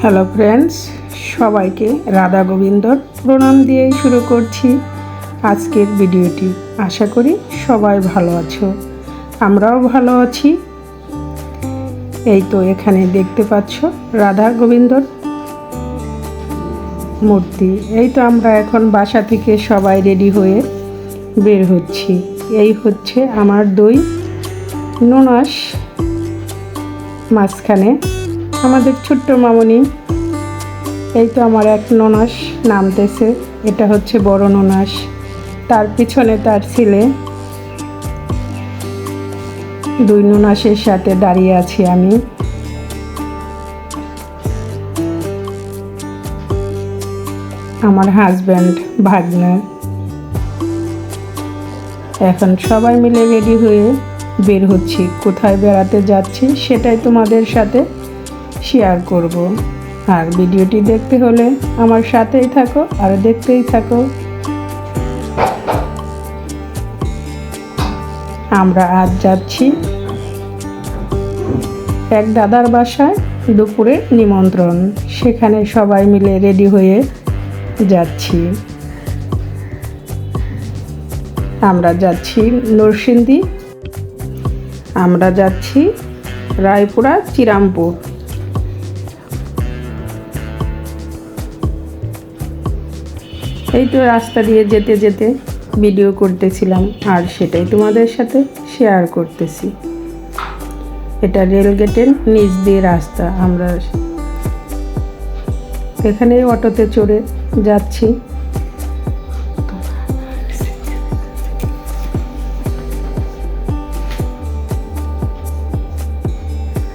Hello friends, সবাইকে রাধা গোবিন্দর প্রণাম দিয়েই শুরু করছি আজকের ভিডিওটি। আশা করি সবাই ভালো আছো, আমরাও ভালো আছি। এই তো এখানে দেখতে পাচ্ছ রাধা গোবিন্দর মূর্তি। এই তো আমরা এখন বাসা থেকে সবাই রেডি হয়ে বের হচ্ছি। এই হচ্ছে আমার দুই ননাস, মাঝখানে আমাদের ছোট্ট মামনি। এই তো আমার এক ননাস নামতেছে, এটা হচ্ছে বড় ননাস, তার পিছনে তার ছেলে। দুই ননাসের সাথে দাঁড়িয়ে আছি আমি। আমার হাজব্যান্ড, ভাগ্নে। এখন সবাই মিলে রেডি হয়ে বের হচ্ছি। কোথায় বেড়াতে যাচ্ছি সেটাই তোমাদের সাথে শেয়ার করব। আর ভিডিওটি দেখতে হলে আমার সাথেই থাকো আর দেখতেই থাকো। আমরা আজ যাচ্ছি এক দাদার বাসায়, দুপুরে নিমন্ত্রণ। সেখানে সবাই মিলে রেডি হয়ে যাচ্ছি। আমরা যাচ্ছি নরসিংদী, আমরা যাচ্ছি রায়পুরা, শ্রীরামপুর। এই তো রাস্তা দিয়ে যেতে যেতে ভিডিও করতেছিলাম আর সেটাই তোমাদের সাথে শেয়ার করতেছি। এটা রেলগেটের নিচ দিয়ে রাস্তা। আমরা এখানে অটোতে চড়ে যাচ্ছি।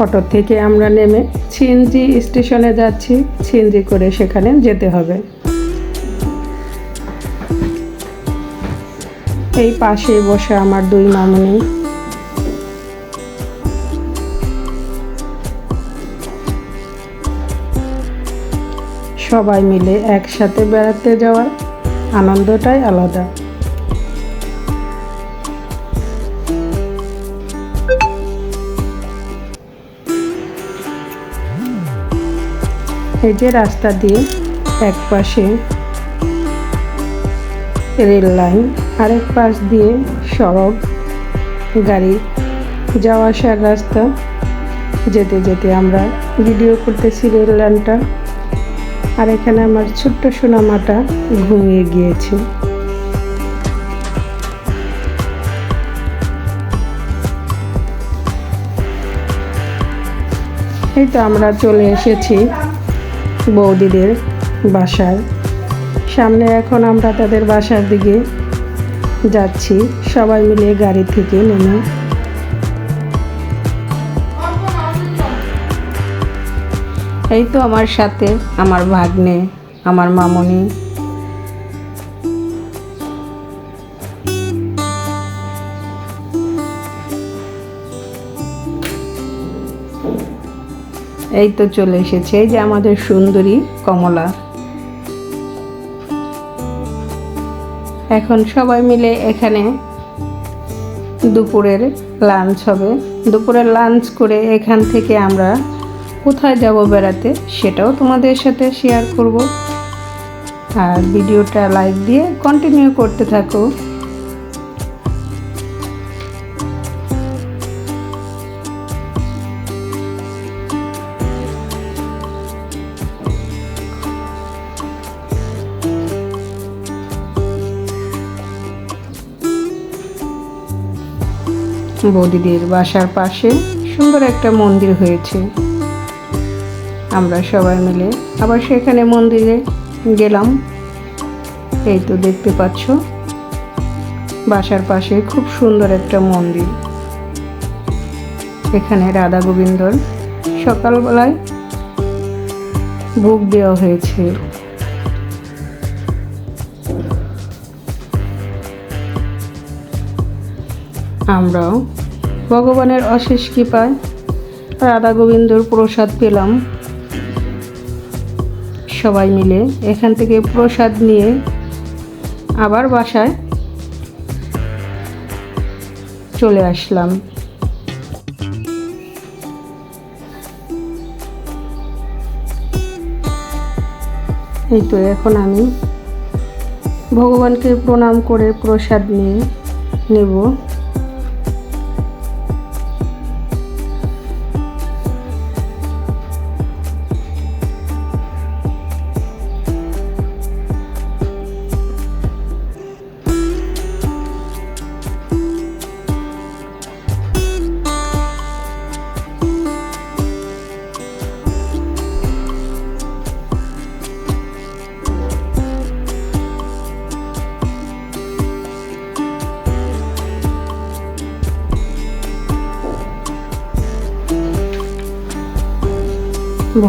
অটো থেকে আমরা নেমে সিএনজি স্টেশনে যাচ্ছি। সিএনজি করে সেখানে যেতে হবে। এই পাশে বসে আমার দুই মামনি। সবাই মিলে একসাথে বেড়াতে যাওয়ার আনন্দটাই আলাদা। এই যে রাস্তা দিয়ে এক পাশে রেল লাইন, আরেক পাশ দিয়ে সড়ক, গাড়ি যাওয়া আসার রাস্তা। যেতে যেতে আমরা ভিডিও করতেছি রেল লাইনটা। আর এখানে আমার ছোট্ট সোনামাটা ঘুমিয়ে গিয়েছে। এই তো আমরা চলে এসেছি বৌদিদের বাসায় সামনে। এখন আমরা তাদের বাসার দিকে যাচ্ছি সবাই মিলে গাড়ি থেকে নেমে। এই তো আমার সাথে আমার ভাগ্নে, আমার মামনি। এই তো চলে এসেছে এই যে আমাদের সুন্দরী কমলা। এখন সবাই মিলে এখানে দুপুরের লাঞ্চ হবে। দুপুরের লাঞ্চ করে এখান থেকে আমরা কোথায় যাব বেড়াতে সেটাও তোমাদের সাথে শেয়ার করব। আর ভিডিওটা লাইক দিয়ে কন্টিনিউ করতে থাকো। বৌদিদের বাসার পাশে সুন্দর একটা মন্দির হয়েছে। আমরা সবাই মিলে আবার সেখানে মন্দিরে গেলাম। এই তো দেখতে পাচ্ছ বাসার পাশে খুব সুন্দর একটা মন্দির। এখানে রাধা গোবিন্দর সকালবেলায় ভোগ দেওয়া হয়েছে। আমরাও ভগবানের অশেষ কৃপায় রাধা গোবিন্দর প্রসাদ পেলাম। সবাই মিলে এখান থেকে প্রসাদ নিয়ে আবার বাসায় চলে আসলাম। এই তো এখন আমি ভগবানকে প্রণাম করে প্রসাদ নিয়ে নেব।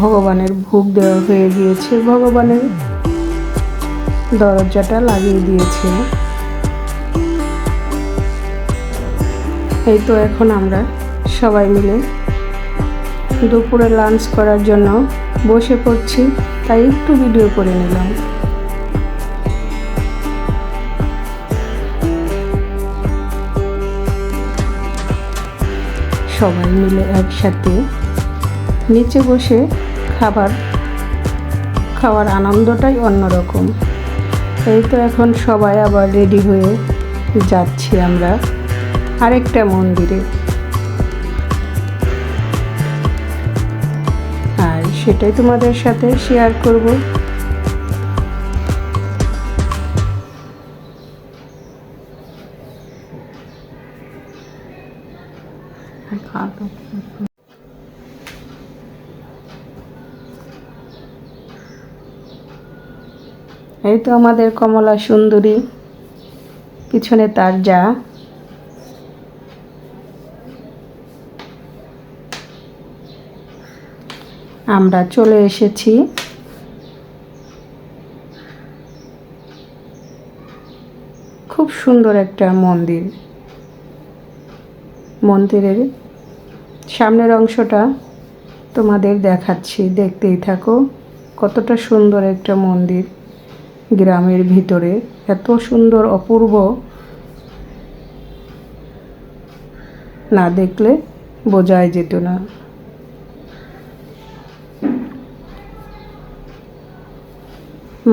ভগবানের ভোগ দেওয়া হয়ে গিয়েছে, ভগবানের দরজাটা লাগিয়ে দিয়েছে। এই তো এখন আমরা সবাই মিলে দুপুরে লাঞ্চ করার জন্য বসে পড়ছি, তাই একটু ভিডিও করে নিলাম। সবাই মিলে একসাথে নিচে বসে খাওয়ার আনন্দটাই অন্যরকম। এই তো এখন সবাই আবার রেডি হয়ে যাচ্ছি আমরা আরেকটা মন্দিরে, আর সেটাই তোমাদের সাথে শেয়ার করব। এই তো আমাদের কমলা সুন্দরী, পিছনে তার যা। আমরা চলে এসেছি খুব সুন্দর একটা মন্দির। মন্দিরের সামনের অংশটা তোমাদের দেখাচ্ছি, দেখতেই থাকো। কতটা সুন্দর একটা মন্দির, গ্রামের ভিতরে এত সুন্দর অপূর্ব, না দেখলে বোঝাই যেত না।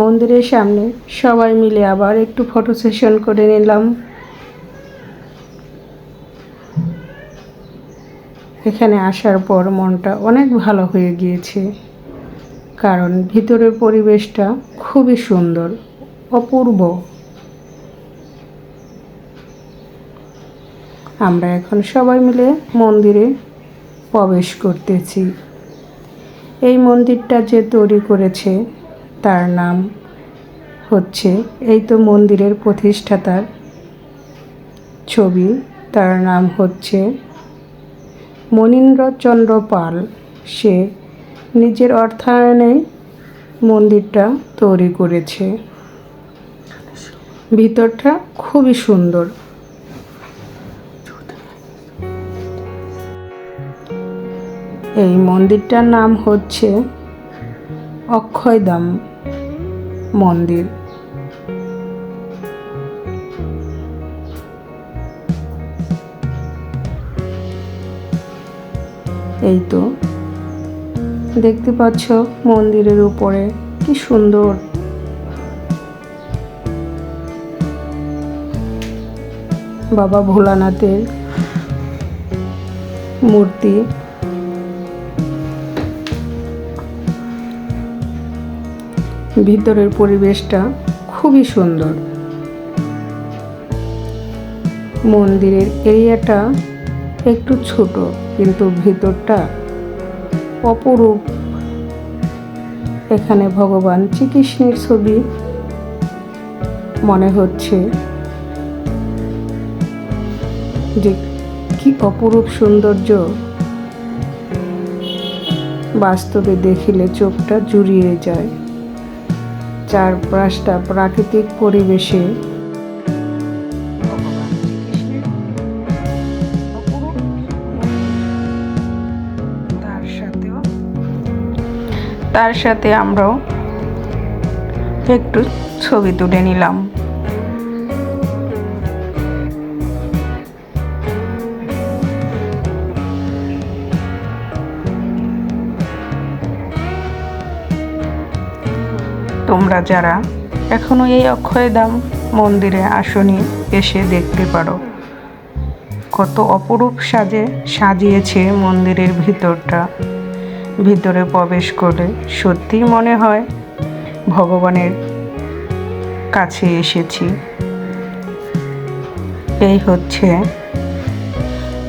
মন্দিরের সামনে সবাই মিলে আবার একটু ফটো সেশন করে নিলাম। এখানে আসার পর মনটা অনেক ভালো হয়ে গিয়েছে, কারণ ভিতরের পরিবেশটা খুবই সুন্দর, অপূর্ব। আমরা এখন সবাই মিলে মন্দিরে প্রবেশ করতেছি। এই মন্দিরটা যে তৈরি করেছে তার নাম হচ্ছে, এই তো মন্দিরের প্রতিষ্ঠাতার ছবি, তার নাম হচ্ছে মনীন্দ্রচন্দ্র পাল। সে নিজের অর্থায়নে মন্দিরটা তৈরি করেছে। ভিতরটা খুবই সুন্দর। এই মন্দিরটার নাম হচ্ছে অক্ষয়ধাম মন্দির। এই তো দেখতে পাচ্ছ মন্দিরের উপরে কি সুন্দর বাবা ভোলানাথের মূর্তি। ভিতরের পরিবেশটা খুবই সুন্দর। মন্দিরের এরিয়াটা একটু ছোট, কিন্তু ভিতরটা অপরূপ। এখানে ভগবান শ্রীকৃষ্ণের ছবি মনে হচ্ছে, যে কি অপরূপ সৌন্দর্য, বাস্তবে দেখিলে চোখটা জুড়িয়ে যায়। চারপাশটা প্রাকৃতিক পরিবেশে তার সাথে আমরাও একটু ছবি তুলে নিলাম। তোমরা যারা এখনো এই অক্ষয়ধাম মন্দিরে আসনি এসে দেখতে পারো কত অপরূপ সাজিয়েছে মন্দিরের ভিতরটা। ভিতরে প্রবেশ করে সত্যিই মনে হয় ভগবানের কাছে এসেছি। এই হচ্ছে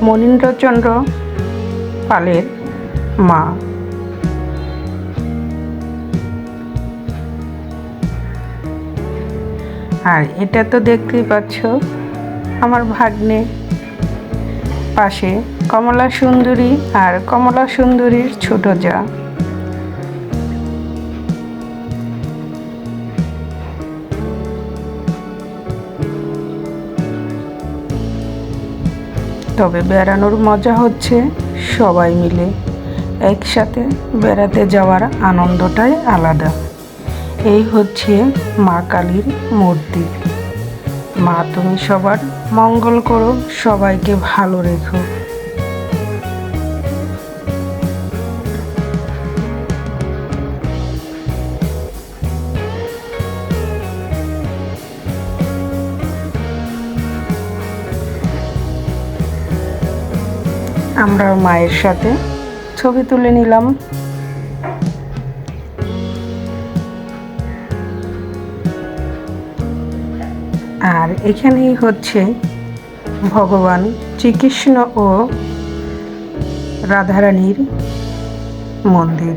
মনীন্দ্রচন্দ্র পালের মা। আর এটা তো দেখতেই পাচ্ছ আমার ভাগ্নে, পাশে কমলা সুন্দরী আর কমলা সুন্দরীর ছোট যা। তবে বেড়ানোর মজা হচ্ছে সবাই মিলে একসাথে বেড়াতে যাওয়ার আনন্দটাই আলাদা। এই হচ্ছে মা কালীর মূর্তি। মা তুমি সবার মঙ্গল করো, সবাইকে ভালো রেখো। আমরা মায়ের সাথে ছবি তুলে নিলাম। আর এখানেই হচ্ছে ভগবান শ্রীকৃষ্ণ ও রাধারানীর মন্দির।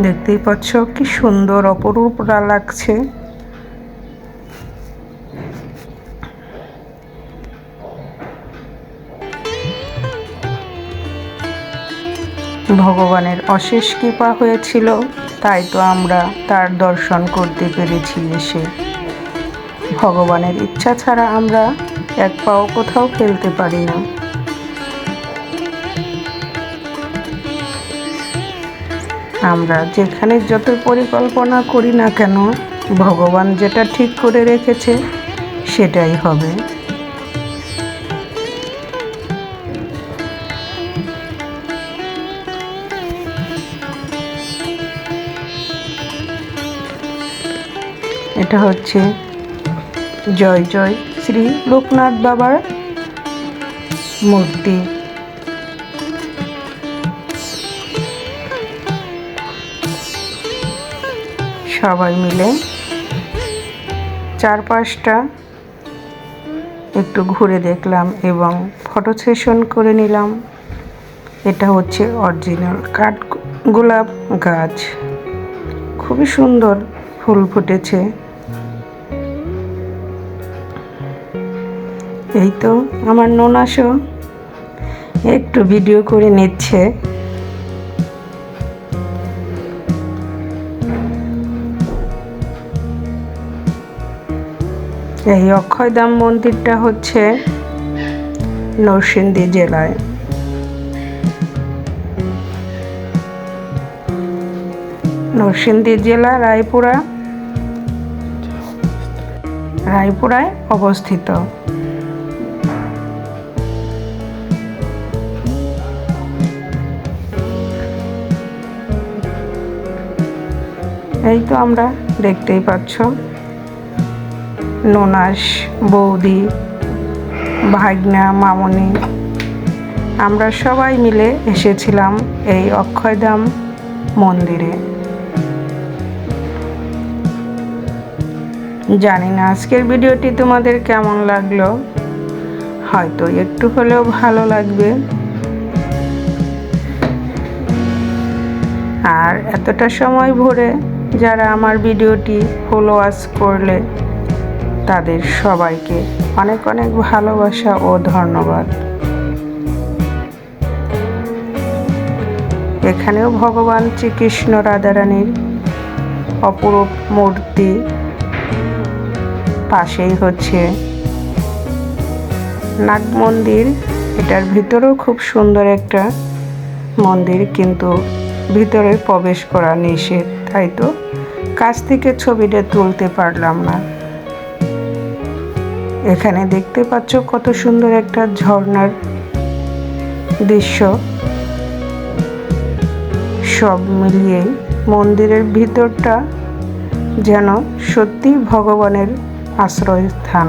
দেখতেই পাচ্ছ কি সুন্দর অপরূপ লাগছে। ভগবানের অশেষ কৃপা হয়েছিল, তাই তো আমরা তার দর্শন করতে পেরেছি এসে। ভগবানের ইচ্ছা ছাড়া আমরা এক পাও কোথাও ফেলতে পারি না। আমরা যেখানে যত পরিকল্পনা করি না কেন, ভগবান যেটা ঠিক করে রেখেছে সেটাই হবে। এটা হচ্ছে জয় জয় শ্রী লোকনাথ বাবার মূর্তি। সবাই মিলে চারপাশটা একটু ঘুরে দেখলাম এবং ফটো সেশন করে নিলাম। এটা হচ্ছে অরিজিনাল কাঠ গোলাপ গাছ, খুবই সুন্দর ফুল ফুটেছে। এই তো আমার ননাসও একটু ভিডিও করে নিচ্ছে। এই অক্ষয়ধাম মন্দিরটা হচ্ছে নরসিংদী জেলায়। নরসিংদী জেলা রায়পুরায় অবস্থিত। এই তো আমরা দেখতেই পাচ্ছ ননাস, বৌদি, ভাগনা, মামনি, আমরা সবাই মিলে এসেছিলাম এই অক্ষয়ধাম মন্দিরে। জানি না আজকের ভিডিওটি তোমাদের কেমন লাগলো, হয়তো একটু হলেও ভালো লাগবে। আর এতটা সময় ভরে যারা আমার ভিডিওটি ফলোয়ার্স করলে তাদের সবাইকে অনেক অনেক ভালোবাসা ও ধন্যবাদ। এখানেও ভগবান শ্রীকৃষ্ণ রাধারানীর অপরূপ মূর্তি। পাশেই হচ্ছে নাগ মন্দির। এটার ভিতরেও খুব সুন্দর একটা মন্দির, কিন্তু ভিতরে প্রবেশ করা নিষেধ, তাই তো কাছ থেকে ছবিটা তুলতে পারলাম না। এখানে দেখতে পাচ্ছ কত সুন্দর একটা ঝর্ণার দৃশ্য। সব মিলিয়ে মন্দিরের ভিতরটা যেন সত্যি ভগবানের আশ্রয়স্থান।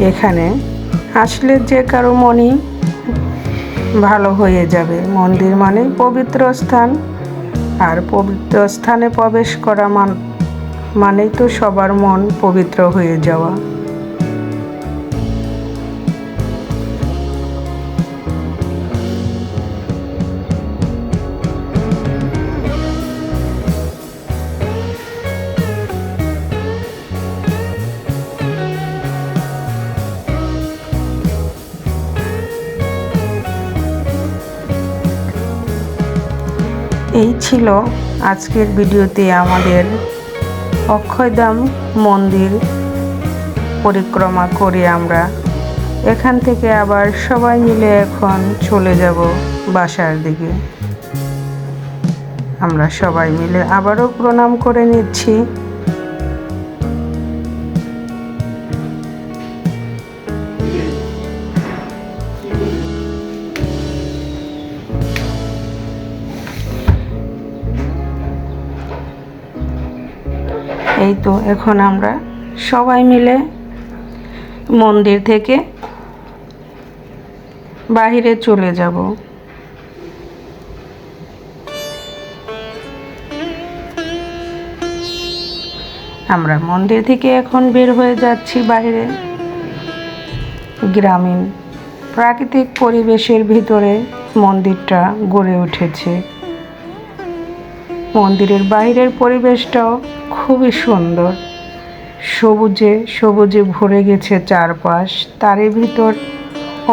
এখানে আসলে যে কারো মনই ভালো হয়ে যাবে। মন্দির মানে পবিত্র স্থান, আর পবিত্র স্থানে প্রবেশ করা মানেই তো সবার মন পবিত্র হয়ে যাওয়া। এই ছিল আজকের ভিডিওতে আমাদের অক্ষয়ধাম মন্দির পরিক্রমা করে আমরা এখান থেকে আবার সবাই মিলে এখন চলে যাব বাসার দিকে। আমরা সবাই মিলে আবারও প্রণাম করে নিচ্ছি। এই তো এখন আমরা সবাই মিলে মন্দির থেকে বাহিরে চলে যাব। আমরা মন্দির থেকে এখন বের হয়ে যাচ্ছি বাইরে। গ্রামীণ প্রাকৃতিক পরিবেশের ভিতরে মন্দিরটা গড়ে উঠেছে। মন্দিরের বাইরের পরিবেশটাও খুবই সুন্দর, সবুজে সবুজে ভরে গেছে চারপাশ। তারই ভিতর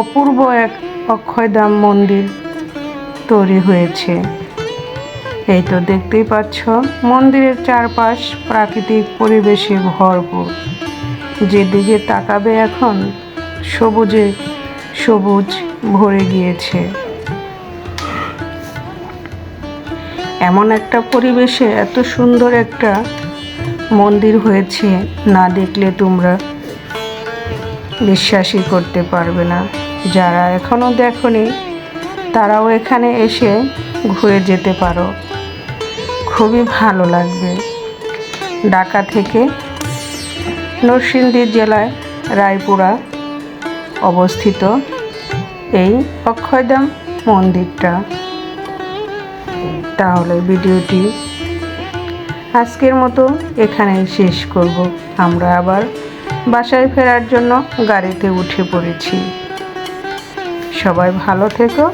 অপূর্ব এক অক্ষয়ধাম মন্দির তৈরি হয়েছে। এই তো দেখতেই পাচ্ছ মন্দিরের চারপাশ প্রাকৃতিক পরিবেশে ভরপুর। যেদিকে তাকাবে এখন সবুজে সবুজ ভরে গিয়েছে। এমন একটা পরিবেশে এত সুন্দর একটা মন্দির হয়েছে, না দেখলে তোমরা বিশ্বাসই করতে পারবে না। যারা এখনো দেখোনি তারাও এখানে এসে ঘুরে যেতে পারো, খুবই ভালো লাগবে। ঢাকা থেকে নরসিংদী জেলায় রায়পুরা অবস্থিত এই অক্ষয়ধাম মন্দিরটা। তাহলে ভিডিওটি আজকের মতো এখানেই শেষ করব। আমরা আবার বাসায় ফেরার জন্য গাড়িতে উঠে পড়েছি। সবাই ভালো থেকো।